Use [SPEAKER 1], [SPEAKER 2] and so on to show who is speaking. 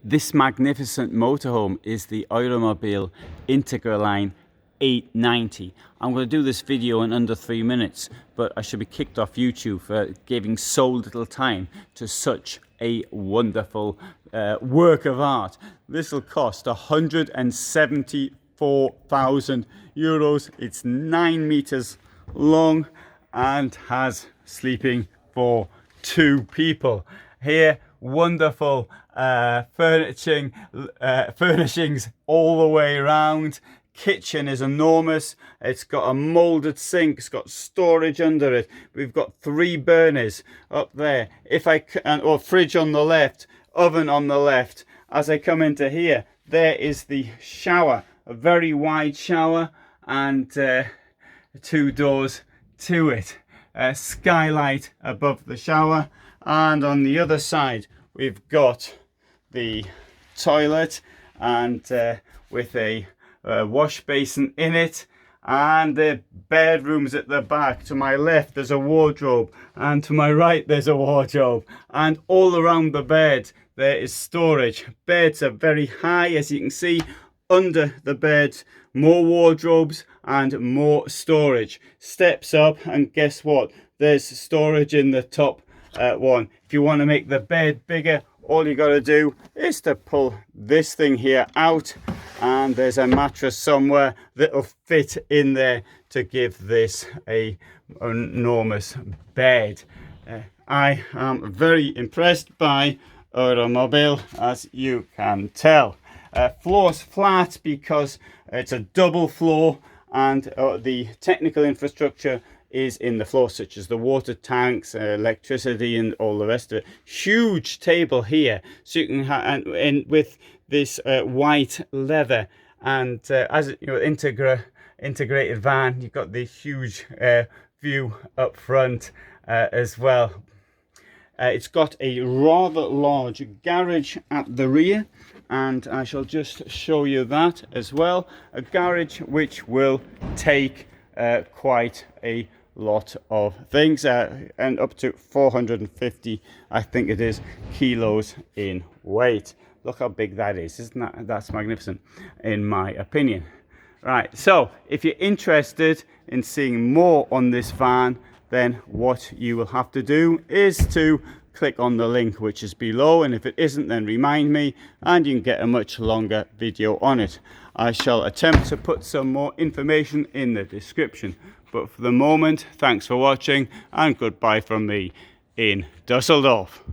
[SPEAKER 1] This magnificent motorhome is the EuraMobil Integra line 890. I'm going to do this video in under 3 minutes, but I should be kicked off YouTube for giving so little time to such a wonderful work of art. This will cost €174,000. It's 9 meters long and has sleeping for 2 people. Here, wonderful furnishings all the way around. Kitchen is enormous. It's got a molded sink. It's got storage under it. We've got 3 burners up there. Or fridge on the left, oven on the left. As I come into here, there is the shower, a very wide shower, and 2 doors to it. A skylight above the shower, and on the other side we've got the toilet and with a wash basin in it, and the bedrooms at the back. To my left there's a wardrobe, and to my right there's a wardrobe, and all around the bed there is storage. Beds are very high, as you can see. Under the beds, more wardrobes and more storage. Steps up, and guess what, there's storage in the top one. If you want to make the bed bigger, all you got to do is to pull this thing here out, and there's a mattress somewhere that'll fit in there to give this a enormous bed. I am very impressed by EuraMobil, as you can tell. Floor's flat because it's a double floor, and the technical infrastructure is in the floor, such as the water tanks, electricity, and all the rest of it. Huge table here, so you can have, and with this white leather, and as you know, integrated van, you've got the huge view up front as well. It's got a rather large garage at the rear, and I shall just show you that as well. A garage which will take quite a lot of things, and up to 450, I think it is, kilos in weight. Look how big that is. Isn't that's magnificent, in my opinion. Right, so if you're interested in seeing more on this van, then what you will have to do is to click on the link which is below, and if it isn't, then remind me, and you can get a much longer video on it. I shall attempt to put some more information in the description, but for the moment, thanks for watching, and goodbye from me in Dusseldorf.